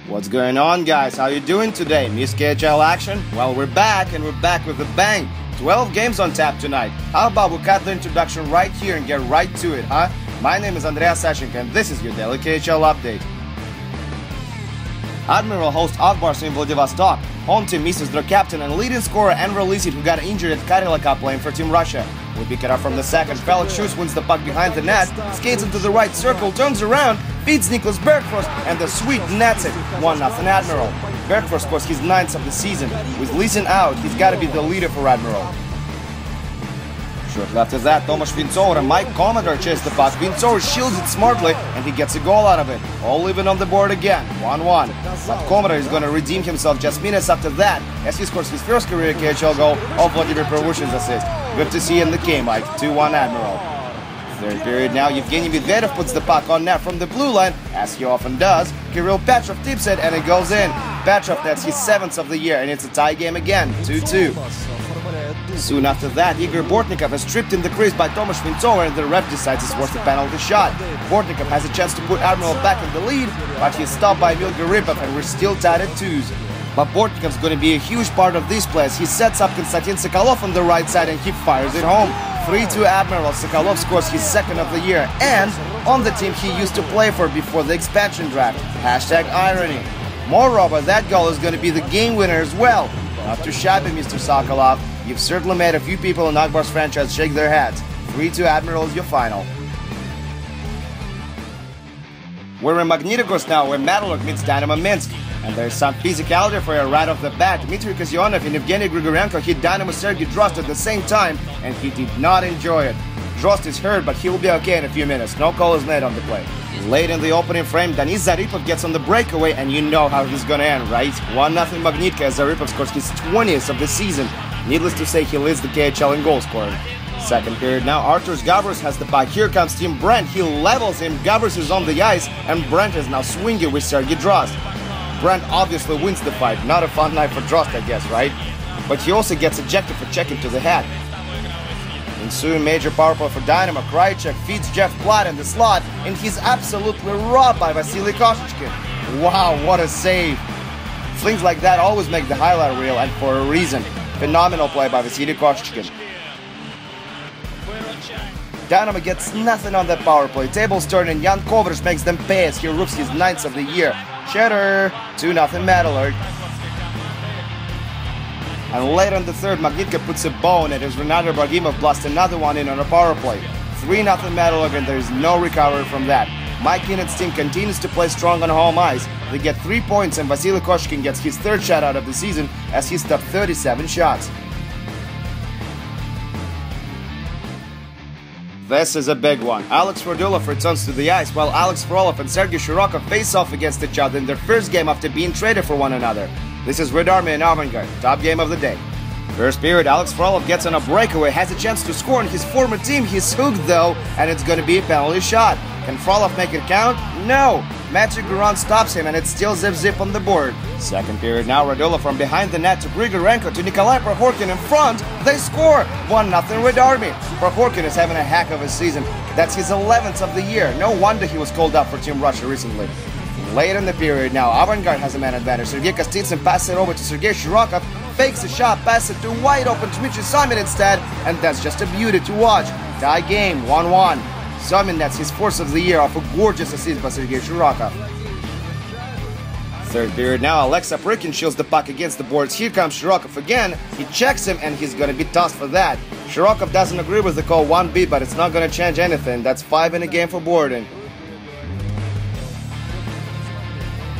What's going on, guys? How you doing today? Miss KHL action? Well, we're back, and we're back with a bang. 12 games on tap tonight. How about we cut the introduction right here and get right to it, huh? My name is Andreas Sashenko, and this is your daily KHL update. Admiral hosts Akbars in Vladivostok. Home team misses their captain and leading scorer Enver Lisit, who got injured at Karela Cup playing for Team Russia. We pick it up from the second. Felix Schultz wins the puck behind the net, skates into the right circle, turns around, feeds Niklas Bergfors, and the sweep nets it. 1-0 Admiral. Bergfors scores his 9th of the season. With Lisin out, he's got to be the leader for Admiral. Shortly after that, Tomasz Vincour and Mike Commodore chase the puck. Vincour shields it smartly, and he gets a goal out of it. All even on the board again, 1-1. But Commodore is going to redeem himself just minutes after that, as he scores his first career KHL goal of Vladimir Pervushin's assist. Good to see in the game, Mike. 2-1 Admiral. Third period now, Evgeny Medvedev puts the puck on net from the blue line, as he often does. Kirill Petrov tips it, and it goes in. Petrov, that's his 7th of the year, and it's a tie game again, 2-2. Soon after that, Igor Bortnikov is tripped in the crease by Tomasz Vincour, and the ref decides it's worth a penalty shot. Bortnikov has a chance to put Admiral back in the lead, but he's stopped by Emil Garipov, and we're still tied at 2s. But Bortnikov's going to be a huge part of this play, as he sets up Konstantin Sokolov on the right side and he fires it home. 3-2 Admiral. Sokolov scores his 2nd of the year, and on the team he used to play for before the expansion draft. Hashtag irony. Moreover, that goal is going to be the game winner as well. Not too shabby, Mr. Sokolov. You've certainly made a few people in Akbar's franchise shake their heads. 3-2 Admiral is your final. We're in Magnitogorsk now, where Metalurg meets Dynamo Minsk. And there's some physicality for you right off the bat. Dmitry Kozionov and Evgeny Grigorenko hit Dynamo Sergei Drost at the same time, and he did not enjoy it. Drost is hurt, but he will be okay in a few minutes. No call is made on the play. Late in the opening frame, Denis Zaripov gets on the breakaway, and you know how he's gonna end, right? 1-0 Magnitka as Zaripov scores his 20th of the season. Needless to say, he leads the KHL in goal scoring. Second period now, Arturs Gavras has the puck. Here comes Tim Brent. He levels him. Gavras is on the ice, and Brent is now swinging with Sergei Drost. Brent obviously wins the fight. Not a fun night for Drost, I guess, right? But he also gets ejected for checking to the head. Ensuing major power play for Dynamo, Krajicek feeds Jeff Platt in the slot, and he's absolutely robbed by Vasily Koshechkin. Wow, what a save! Things like that always make the highlight reel, and for a reason. Phenomenal play by Vasily Koshechkin. Dynamo gets nothing on that power play. Tables turn, and Jan Kovers makes them pay as he rooks his 9th of the year. Cheddar, 2-0 Metalurg. And late on the third, Magnitka puts a bow on it as Renato Bragimov blasts another one in on a power play. 3-0 Metalurg, and there is no recovery from that. Mike Kinnett's team continues to play strong on home ice. They get 3 points, and Vasily Koshkin gets his 3rd shutout of the season as he stopped 37 shots. This is a big one. Alex Radulov returns to the ice, while Alex Frolov and Sergei Shirokov face off against each other in their first game after being traded for one another. This is Red Army and Avangard, top game of the day. First period, Alex Frolov gets on a breakaway, has a chance to score on his former team. He's hooked though, and it's going to be a penalty shot. Can Frolov make it count? No! Matthew Guran stops him, and it's still zip-zip on the board. Second period now, Radulov from behind the net to Grigorenko to Nikolai Prokhorkin in front. They score! 1-0 Red Army. Prokhorkin is having a heck of a season. That's his 11th of the year. No wonder he was called up for Team Russia recently. Late in the period now, Avangard has a man advantage. Sergei Kostitsyn passes it over to Sergei Shirokov, fakes a shot, passes it to wide open Dmitry Somin instead, and that's just a beauty to watch. Tie game, 1-1. Somin nets his 4th of the year off a gorgeous assist by Sergei Shirokov. Third period now, Alexa Prikin shields the puck against the boards. Here comes Shirokov again. He checks him, and he's gonna be tossed for that. Shirokov doesn't agree with the call one bit, but it's not gonna change anything. That's 5 in a game for Borden.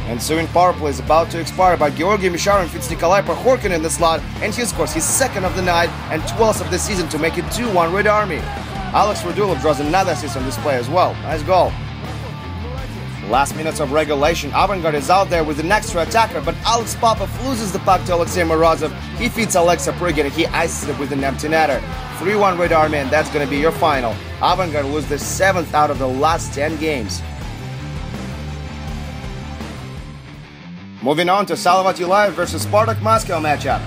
Ensuing power play is about to expire, but Georgy Misharin feeds Nikolai Prokhorkin in the slot, and he scores his 2nd of the night and 12th of the season to make it 2-1 Red Army. Alex Radulov draws another assist on this play as well. Nice goal. Last minutes of regulation, Avangard is out there with an extra attacker, but Alex Popov loses the puck to Alexei Morozov. He feeds Alexa Prigin, and he ices it with an empty netter. 3-1 Red Army, and that's going to be your final. Avangard loses their 7th out of the last 10 games. Moving on to Salavat Yulaev versus Spartak Moscow matchup.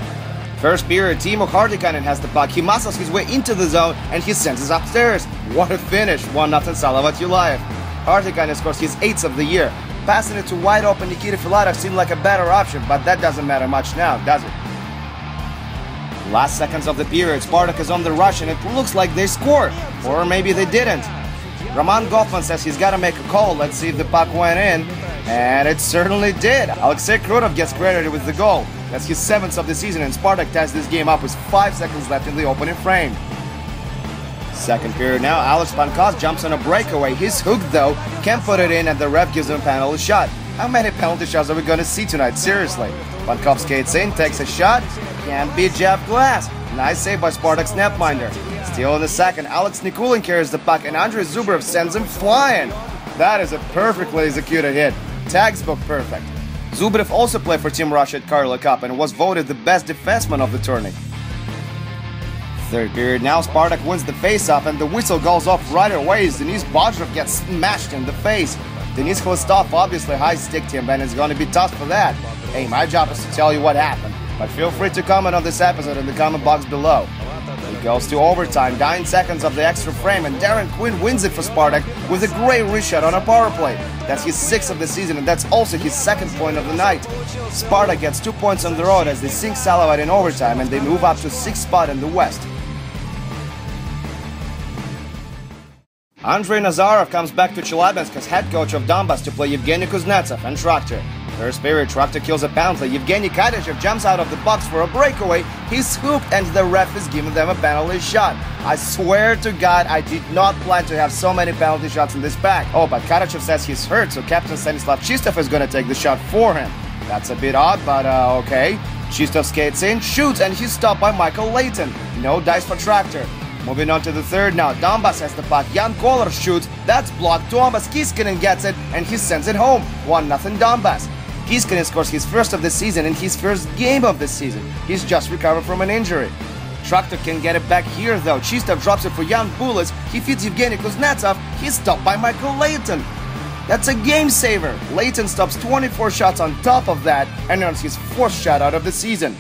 First period, Timo Hartikainen has the puck. He muscles his way into the zone, and he sends it upstairs. What a finish! 1-0 Salavat Yulaev. Hartikainen scores his 8th of the year. Passing it to wide open Nikita Filatov seemed like a better option, but that doesn't matter much now, does it? Last seconds of the period, Spartak is on the rush and it looks like they scored. Or maybe they didn't. Roman Goffman says he's got to make a call. Let's see if the puck went in. And it certainly did. Alexei Krutov gets credited with the goal. That's his 7th of the season, and Spartak ties this game up with 5 seconds left in the opening frame. Second period now, Alex Pankos jumps on a breakaway. He's hooked though, can't put it in, and the ref gives him a penalty shot. How many penalty shots are we going to see tonight? Seriously. Pankov skates in, takes a shot, can't beat Jeff Glass. Nice save by Spartak's netminder. Still in the second, Alex Nikulin carries the puck and Andrei Zubrev sends him flying. That is a perfectly executed hit. Textbook perfect. Zubrev also played for Team Russia at Karla Cup and was voted the best defenseman of the tourney. Third period now, Spartak wins the face-off and the whistle goes off right away as Denis Bodrov gets smashed in the face. Denis Hlistov obviously high-sticked him and it's going to be tough for that. Hey, my job is to tell you what happened, but feel free to comment on this episode in the comment box below. It goes to overtime, 9 seconds of the extra frame, and Darren Quinn wins it for Spartak with a great reshot on a power play. That's his 6th of the season, and that's also his 2nd point of the night. Spartak gets 2 points on the road as they sink Salavat in overtime, and they move up to 6th spot in the West. Andrei Nazarov comes back to Chelyabinsk as head coach of Donbas to play Yevgeny Kuznetsov and Traktor. First period, Traktor kills a penalty. Yevgeny Kadyshev jumps out of the box for a breakaway. He's hooped and the ref is giving them a penalty shot. I swear to God, I did not plan to have so many penalty shots in this pack. Oh, but Kadyshev says he's hurt, so Captain Stanislav Chistov is going to take the shot for him. That's a bit odd, but okay. Chistov skates in, shoots, and he's stopped by Michael Layton. No dice for Traktor. Moving on to the third now, Donbas has the puck, Jan Kolar shoots, that's blocked, Tomas Kiskinen gets it, and he sends it home, 1-0 Donbas. Kiskinen scores his 1st of the season in his 1st game of the season. He's just recovered from an injury. Traktor can get it back here though, Chistov drops it for Jan Bulis, he feeds Evgeny Kuznetsov, he's stopped by Michael Layton. That's a game saver. Layton stops 24 shots on top of that and earns his 4th shutout of the season.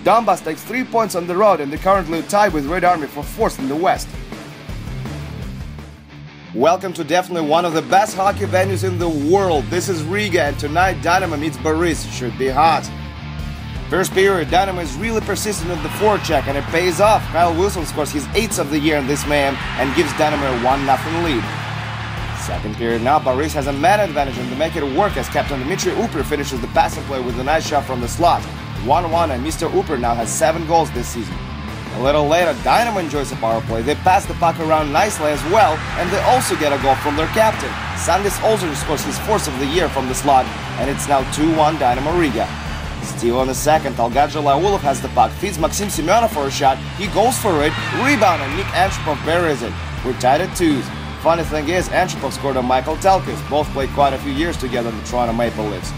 Donbas takes 3 points on the road and they currently tied with Red Army for 4th in the West. Welcome to definitely one of the best hockey venues in the world. This is Riga and tonight Dynamo meets Boris. Should be hot. First period, Dynamo is really persistent in the forecheck and it pays off. Kyle Wilson scores his 8th of the year in this man and gives Dynamo a 1-0 lead. Second period now, Boris has a man advantage and they make it work as Captain Dmitry Upper finishes the passing play with a nice shot from the slot. 1-1 and Mr. Upper now has 7 goals this season. A little later, Dynamo enjoys a power play. They pass the puck around nicely as well, and they also get a goal from their captain. Sandis Olzer scores his 4th of the year from the slot, and it's now 2-1 Dynamo Riga. Still in the second, Algadja Laulov has the puck, feeds Maxim Semyonov for a shot, he goes for it, rebound, and Nick Antropov buries it. We're tied at 2s. Funny thing is, Antropov scored on Michael Telkis. Both played quite a few years together in the Toronto Maple Leafs.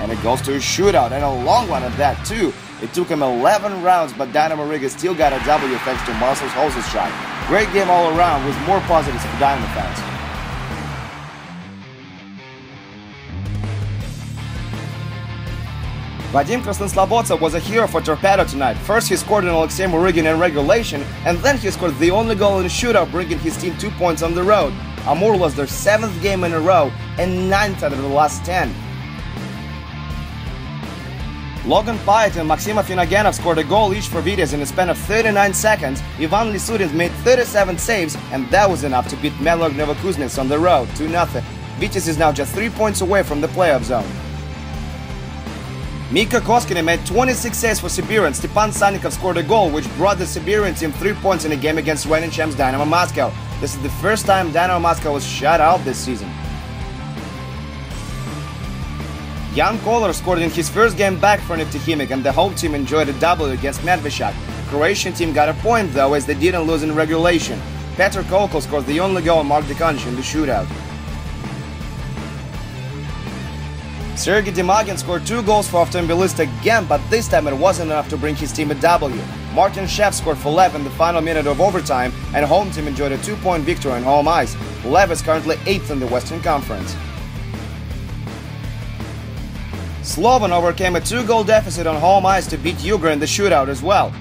And it goes to a shootout, and a long one at that too. It took him 11 rounds, but Dynamo Riga still got a W thanks to Marcel Holz's shot. Great game all around with more positives for Dynamo fans. Vadim Krasnoslobodtsov was a hero for Torpedo tonight. First he scored in Alexei Murygin in regulation, and then he scored the only goal in the shootout, bringing his team 2 points on the road. Amur lost their 7th game in a row and 9th out of the last 10. Logan Pyatt and Maxim Afinogenov scored a goal each for Vitesse in a span of 39 seconds. Ivan Lisurin made 37 saves, and that was enough to beat Melog Novokuznets on the road, 2-0. Vitesse is now just 3 points away from the playoff zone. Mika Koskinen made 26 saves for Siberian. Stepan Sannikov scored a goal, which brought the Siberian team 3 points in a game against reigning champs Dynamo Moscow. This is the first time Dynamo Moscow was shut out this season. Jan Kolar scored in his 1st game back for Neftekhimik, and the home team enjoyed a W against Medveshak. Croatian team got a point though, as they didn't lose in regulation. Petr Kokol scored the only goal on Mark Dekonch in the shootout. Sergei Demagin scored 2 goals for Automobilist again, but this time it wasn't enough to bring his team a W. Martin Sheff scored for Lev in the final minute of overtime, and home team enjoyed a 2-point victory on home ice. Lev is currently 8th in the Western Conference. Slovan overcame a 2-goal deficit on home ice to beat Yugra in the shootout as well.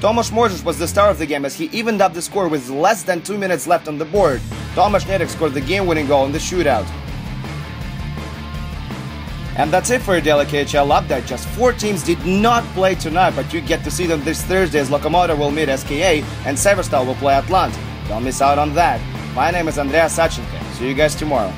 Tomasz Mojis was the star of the game as he evened up the score with less than 2 minutes left on the board. Tomasz Nedek scored the game-winning goal in the shootout. And that's it for your daily KHL update. Just 4 teams did not play tonight, but you get to see them this Thursday as Lokomotiv will meet SKA and Severstal will play Atlanta. Don't miss out on that. My name is Andrea Sachenko. See you guys tomorrow.